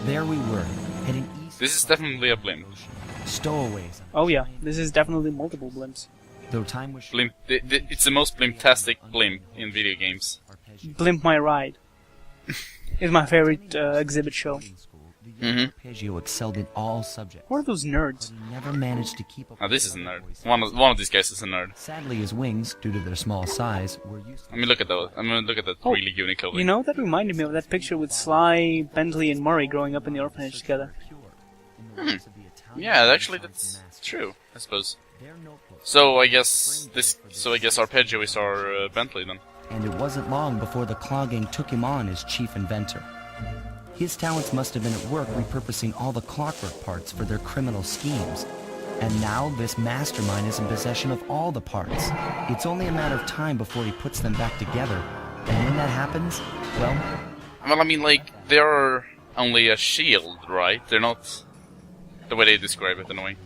There we were, heading east. This is definitely a blimp. Stowaways. Oh yeah, this is definitely multiple blimps. Though time was Blimp. It's the most blimptastic blimp in video games. Blimp My Ride is my favorite exhibit show. Arpeggio excelled in all subjects. What are those nerds? But he never managed to keep up. Oh, this is a nerd. One of these guys is a nerd. Sadly, his wings, due to their small size, were used. I mean, look at those. I mean, look at that really unique clothing. You know, that reminded me of that picture with Sly, Bentley, and Murray growing up in the orphanage together. Yeah, actually, that's true. I suppose. So I guess Arpeggio is our Bentley then. And it wasn't long before the Claw Gang took him on as chief inventor. His talents must have been at work repurposing all the clockwork parts for their criminal schemes. And now this mastermind is in possession of all the parts. It's only a matter of time before he puts them back together. And when that happens, well, I mean, like, they're only a shield, right? They're not the way they describe it, anyway.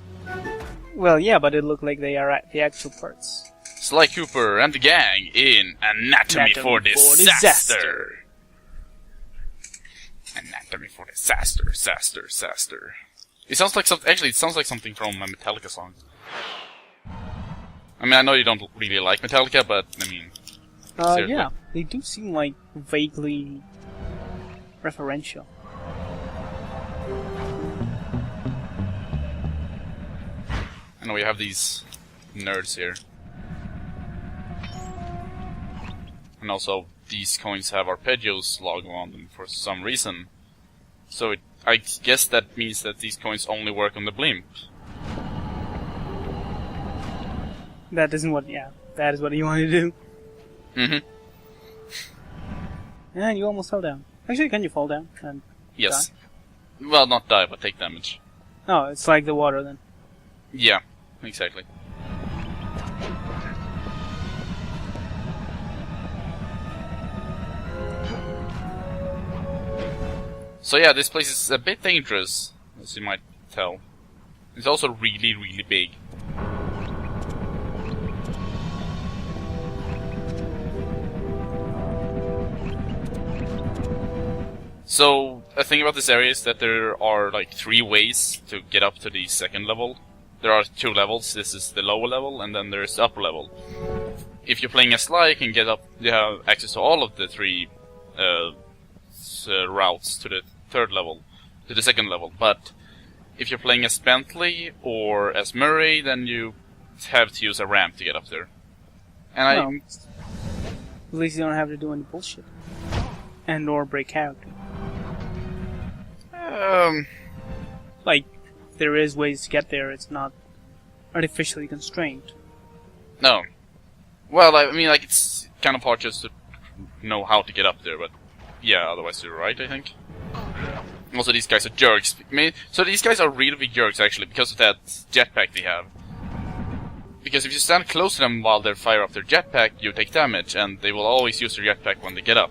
Well, yeah, but it looked like they are the actual parts. Sly Cooper and the gang in Anatomy for Disaster. Anatomy for Disaster. It sounds like it sounds like something from a Metallica song. I mean, I know you don't really like Metallica, but I mean, seriously. Yeah, they do seem like vaguely referential. I know we have these nerds here, and also these coins have Arpeggio's logo on them for some reason. So I guess that means that these coins only work on the blimp. That is what you want to do. Mm-hmm. And you almost fell down. Actually, can you fall down and Yes. die? Well, not die, but take damage. Oh, it's like the water then. Yeah, exactly. So yeah, this place is a bit dangerous, as you might tell. It's also really, really big. So, a thing about this area is that there are like 3 ways to get up to the second level. There are 2 levels. This is the lower level, and then there's the upper level. If you're playing as Sly, you can get up. You have access to all of the 3 routes to the third level, to the second level. But if you're playing as Bentley or as Murray, then you have to use a ramp to get up there. And At least you don't have to do any bullshit. And or break out. Like, there is ways to get there, it's not artificially constrained. No. Well, I mean, like, it's kind of hard just to know how to get up there, but yeah, otherwise you're right, I think. Also, these guys are jerks. So these guys are really big jerks, actually, because of that jetpack they have. Because if you stand close to them while they fire up their jetpack, you take damage, and they will always use their jetpack when they get up.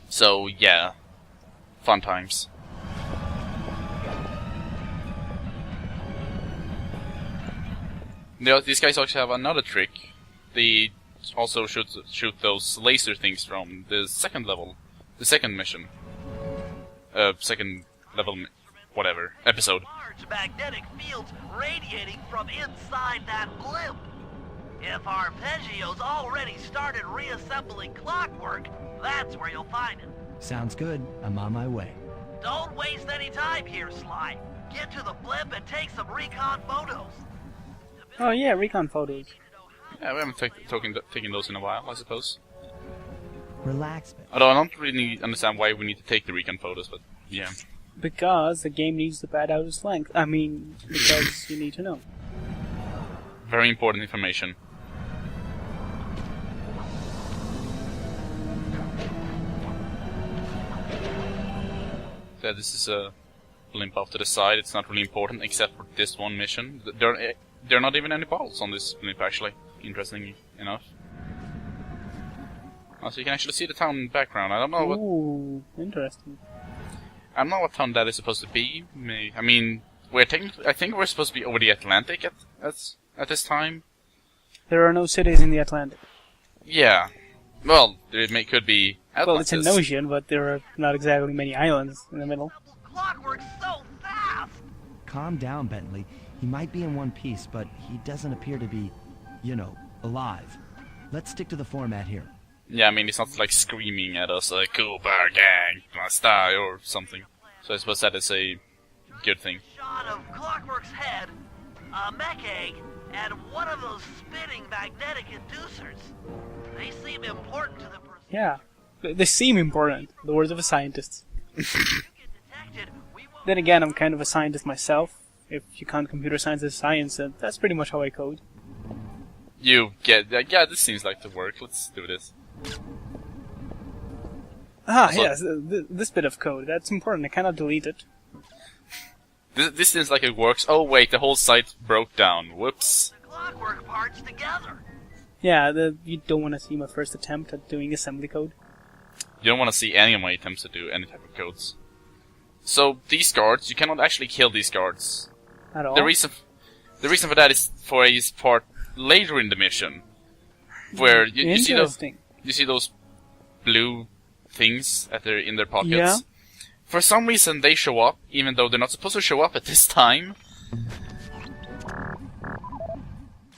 So, yeah. Fun times. These guys also have another trick. They also shoot those laser things from the second level. The second mission. Second level, whatever, episode. Large magnetic fields radiating from inside that blimp. If Arpeggio's already started reassembling clockwork, that's where you'll find it. Sounds good. I'm on my way. Don't waste any time here, Sly. Get to the blimp and take some recon photos. Oh yeah, recon photos. Yeah, we haven't taken those in a while, I suppose. Relax, man. Although I don't really understand why we need to take the recon photos, but yeah. Because the game needs to pad out its length. I mean, because you need to know. Very important information. So this is a blimp off to the side. It's not really important except for this one mission. There are not even any bottles on this blimp, actually. Interestingly enough. Oh, so you can actually see the town in the background. I don't know what. Ooh, interesting. I don't know what town that is supposed to be. I mean, I think we're supposed to be over the Atlantic at this time. There are no cities in the Atlantic. Yeah. Well, could be Atlantis. Well, it's an ocean, but there are not exactly many islands in the middle. Clockwork so fast! Calm down, Bentley. He might be in one piece, but he doesn't appear to be, you know, alive. Let's stick to the format here. Yeah, I mean, he's not like screaming at us like, Cooper gang, must die, or something. So I suppose that is a good thing. Shot of Clockwork's head, a mech egg, and one of those spinning magnetic inducers. They seem important to the Yeah, they seem important. The words of a scientist. Then again, I'm kind of a scientist myself. If you count computer science as science, then that's pretty much how I code. You get that? Yeah, this seems like the work. Let's do this. Ah, Also, yes, this bit of code. That's important. I cannot delete it. This seems like it works. Oh wait, the whole site broke down. Whoops. The Clockwork parts together. Yeah, you don't want to see my first attempt at doing assembly code. You don't want to see any of my attempts to do any type of codes. So these guards, you cannot actually kill these guards. At all? The reason for that is for a part later in the mission, where you see those blue things in their pockets. Yeah. For some reason, they show up, even though they're not supposed to show up at this time.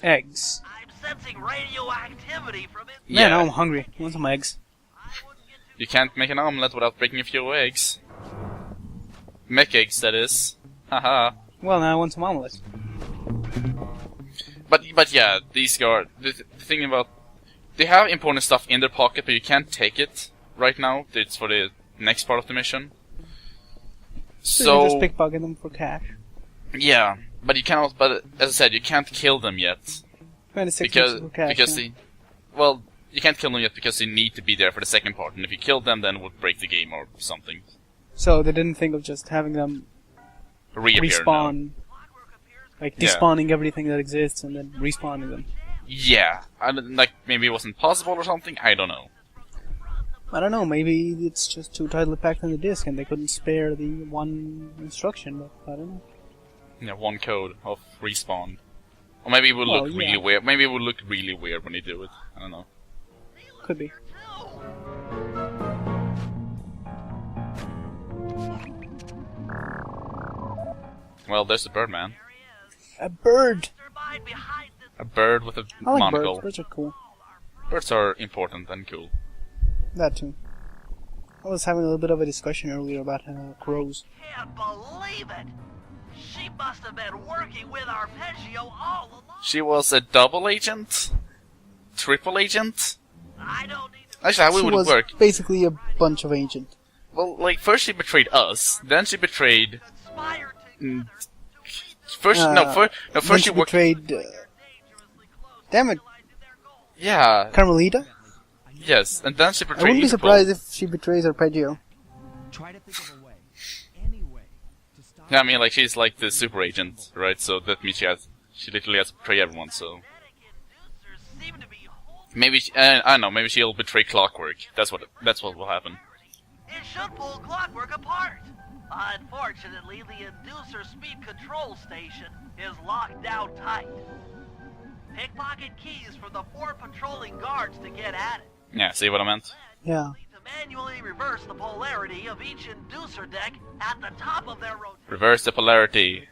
Eggs. I'm sensing radioactivity from it. Man, now I'm hungry. I want some eggs. You can't make an omelette without breaking a few eggs. Mech eggs, that is. Haha. Well, now I want some omelette. But yeah, these guards. The thing about they have important stuff in their pocket, but you can't take it right now. It's for the next part of the mission. So you just pickpocket them for cash. Yeah, but you cannot. But as I said, you can't kill them yet 26 for cash. You can't kill them yet because they need to be there for the second part. And if you kill them, then it would break the game or something. So they didn't think of just having them Reappear respawn, now. like despawning everything that exists and then respawning them. Yeah, like maybe it wasn't possible or something. I don't know. I don't know, maybe it's just too tightly packed on the disk and they couldn't spare the one instruction, but I don't know. Yeah, one code of respawn. Or maybe it will look really weird. Maybe it will look really weird when you do it. I don't know. Could be. Well, there's the bird man. A bird! A bird with a I like monocle. birds. Birds are cool. Birds are important and cool. That too. I was having a little bit of a discussion earlier about crows. Can't believe it! She must have been working with Arpeggio all along. She was a double agent? Triple agent? I don't need to... Actually, how She would was it work? basically a bunch of agents. Well, like, first she betrayed us, then she betrayed... conspire to... First Then she she worked... betrayed... damn it, Yeah, Carmelita? yes, and then she betrayed I wouldn't be Interpol. surprised if she betrays Arpeggio. Try to think of a way, any way, to stop. Yeah, I mean, like, she's like the super agent, right? So that means she literally has to betray everyone, so... Seem to be holding... Maybe, I don't know, maybe she'll betray Clockwork. That's what will happen. It should pull Clockwork apart. Unfortunately, the inducer speed control station is locked down tight. Pickpocket keys from the 4 patrolling guards to get at it. Yeah, see what I meant? Yeah. To manually reverse the polarity of each inducer deck at the top of their rotation. Reverse the polarity.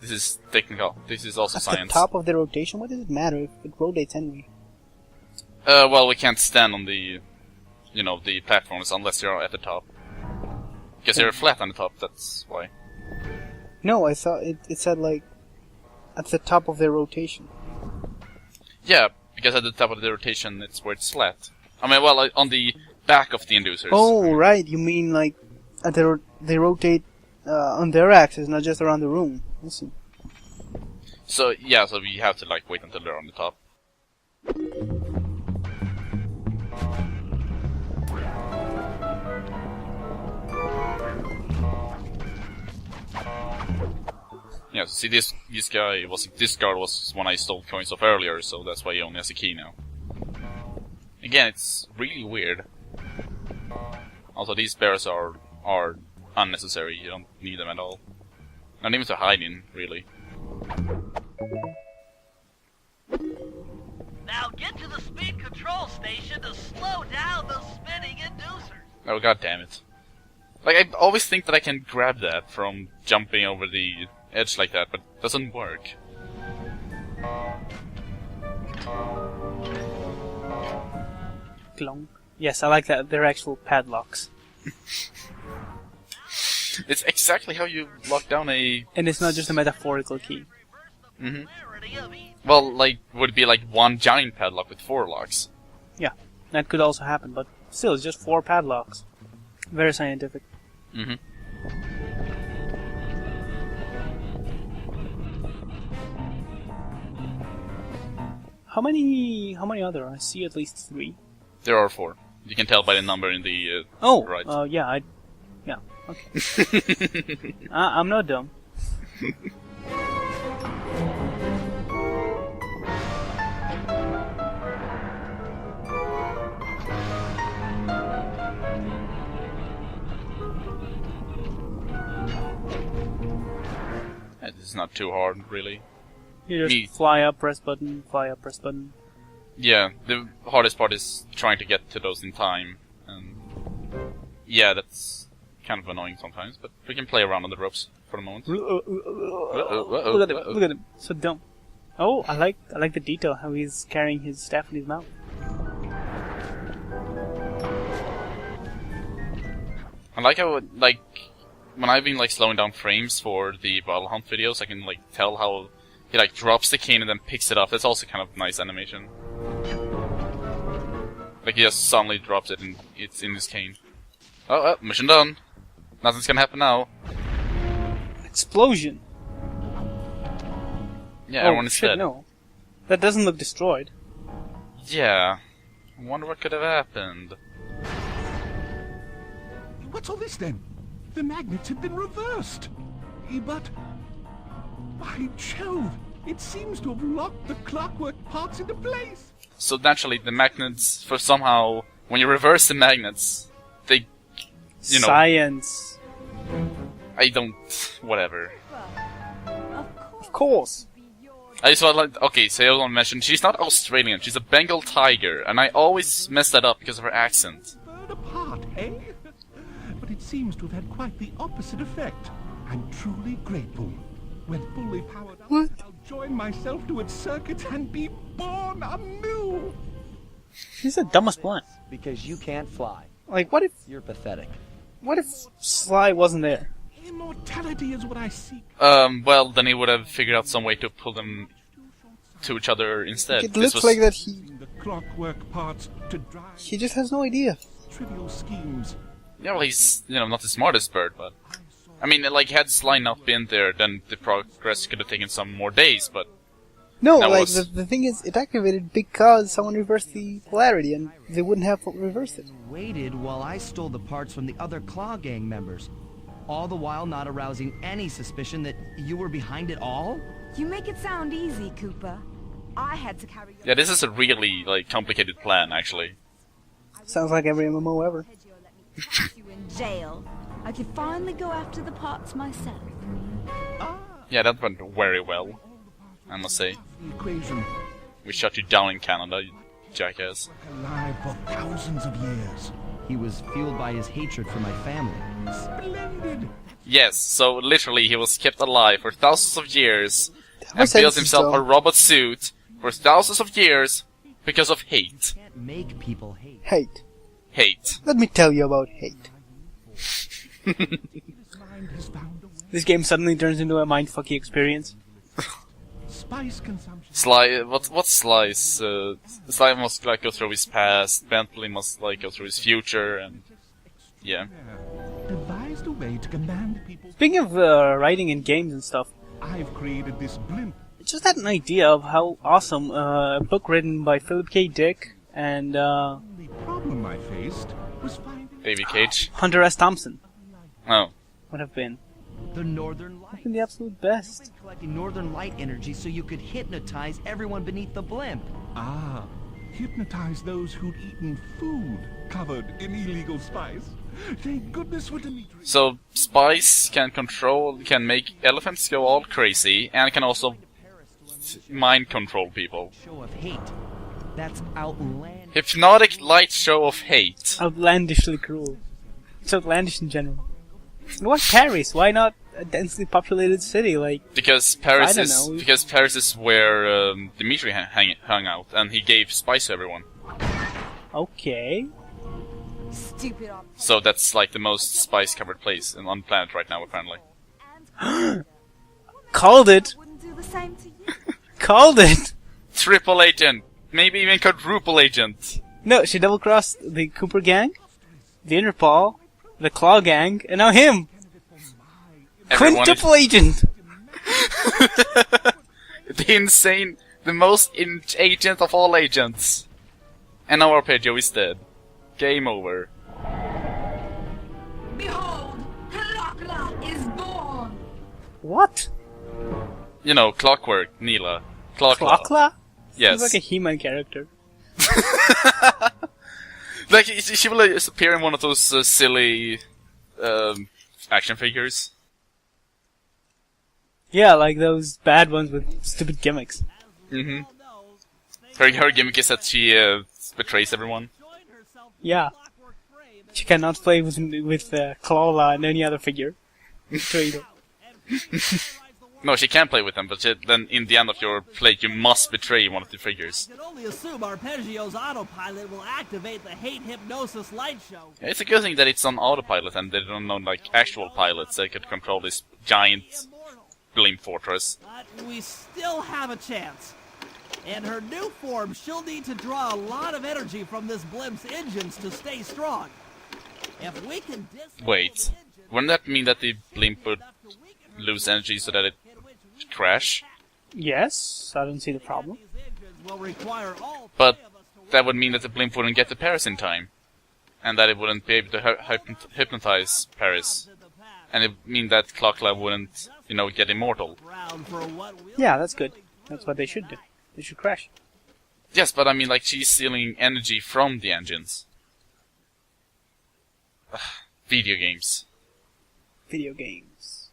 This is technical. This is also At science. the top of the rotation? What does it matter if it rotates anyway? Well, we can't stand on the, the platforms unless you're at the top. Because you're flat on the top, that's why. No, I thought it said like at the top of their rotation. Yeah, because at the top of the rotation, it's where it's flat. I mean, well, on the back of the inducers. Oh, right. You mean like at they rotate on their axis, not just around the room. I see. So, yeah, so we have to, like, wait until they're on the top. Yeah, so see, this guard was one I stole coins off earlier, so that's why he only has a key now. Again, it's really weird. Also, these bears are unnecessary. You don't need them at all. Not even to hide in, really. Now get to the speed control control station to slow down the spinning inducers. Oh, god damn it. Like, I always think that I can grab that from jumping over the edge like that, but it doesn't work. Clonk. Yes, I like that. They're actual padlocks. It's exactly how you lock down a... And it's not just a metaphorical key. Mm-hmm. Well, like, would it be like one giant padlock with 4 locks? Yeah, that could also happen, but still, it's just 4 padlocks. Very scientific. Mm-hmm. How many other? I see at least 3. There are 4. You can tell by the number in the right. Yeah, okay. I'm not dumb. This is not too hard, really. You just fly up, press button, fly up, press button. Yeah, the hardest part is trying to get to those in time. And yeah, that's kind of annoying sometimes, but we can play around on the ropes for a moment. Look at him! Look at him! So dumb. Oh, I like the detail how he's carrying his staff in his mouth. I like how when I've been like slowing down frames for the battle hunt videos, I can like tell how he like drops the cane and then picks it up. That's also kind of nice animation. Like he just suddenly drops it and it's in his cane. Oh, mission done. Nothing's gonna happen now. Explosion. Yeah, everyone is shit, dead. No. That doesn't look destroyed. Yeah. I wonder what could have happened. What's all this then? The magnets have been reversed. But by Jove, it seems to have locked the clockwork parts into place. So naturally, the magnets, for somehow, when you reverse the magnets, they, you know... Science. I don't... whatever. Of course. I just want like... Okay, so I want to mention, she's not Australian, she's a Bengal tiger, and I always mess that up because of her accent. Third apart, eh? But it seems to have had quite the opposite effect. I'm truly grateful. When fully powered up, I'll join myself to its circuit and be born anew. He's the dumbest one. Because you can't fly. Like, what if... You're pathetic. What if Sly wasn't there? Immortality is what I seek. Well, then he would have figured out some way to pull them to each other instead. It looks like that The clockwork parts to drive he just has no idea. trivial schemes. Yeah, well, he's, you know, not the smartest bird, but... I mean, like, had Sly not been there, then the progress could have taken some more days, but... No, that like, was... the thing is, it activated because someone reversed the polarity, and they wouldn't have reversed it. Waited while I stole the parts from the other Claw Gang members. All the while not arousing any suspicion that you were behind it all? You make it sound easy, Cooper. I had to carry your... Yeah, this is a really, like, complicated plan, actually. Sounds like every MMO ever. Let me you in jail. I could finally go after the parts myself. Yeah, that went very well, I must say. The equation We shut you down in Canada, you jackass. alive for thousands of years. He was fueled by his hatred for my family. Splendid. Yes, so literally he was kept alive for thousands of years and was built it himself so? a robot suit for thousands of years because of hate. Can't make people hate. Hate. Hate. Let me tell you about hate. His mind has found a way. This game suddenly turns into a mindfucky experience. Spice consumption. Sly, what's Sly's? Sly must like go through his past, Bentley must like go through his future, and yeah. Devised a way to command people. Speaking of writing in games and stuff, I've created this blimp. I just had an idea of how awesome a book written by Philip K. Dick and The problem I faced was finding David Cage. Hunter S. Thompson Oh. would have been. The Northern Would have Light. been the absolute best. Collecting Northern Light energy so you could hypnotize everyone beneath the blimp. Hypnotize those who'd eaten food covered in illegal spice. Thank goodness for Dimitri. So Spice can make elephants go all crazy, and can also mind control people. Show of hate. That's outlandish. Hypnotic light show of hate. Outlandishly cruel. It's outlandish in general. And why Paris? Why not a densely populated city like... Because Paris I don't is know. because Paris is where Dimitri hung out, and he gave spice to everyone. Okay. Stupid So that's like the most spice-covered place on the planet right now, apparently. Called it! wouldn't do the same to you. Called it! Triple agent, maybe even quadruple agent. No, she double-crossed the Cooper gang, the Interpol, the Claw gang, and now him! Everyone Quintuple agent! the most agent of all agents. And now Arpeggio is dead. Game over. Behold, Clockla is born. What? You know, Clockwork, Neela. Clockla. Clockla? Yes. He's like a He-Man character. Like, she will appear in one of those silly action figures. Yeah, like those bad ones with stupid gimmicks. Mm-hmm. Her gimmick is that she betrays everyone. Yeah. She cannot play with Clawla and any other figure. Traitor. No, she can play with them, but then in the end of your play, you must betray one of the figures. I can only assume Arpeggio's autopilot will activate the hate hypnosis light show. Yeah, it's a good thing that it's on autopilot and they don't know like actual pilots that could control this giant blimp fortress. But we still have a chance. In her new form, she'll need to draw a lot of energy from this blimp's engines to stay strong. If we can Wait, wouldn't that mean that the blimp would lose energy so that it crash? Yes, I don't see the problem. But that would mean that the blimp wouldn't get to Paris in time. And that it wouldn't be able to hypnotize Paris. And it would mean that Clockla wouldn't, you know, get immortal. Yeah, that's good. That's what they should do. They should crash. Yes, but I mean, like, she's stealing energy from the engines. Ugh, video games. Video games.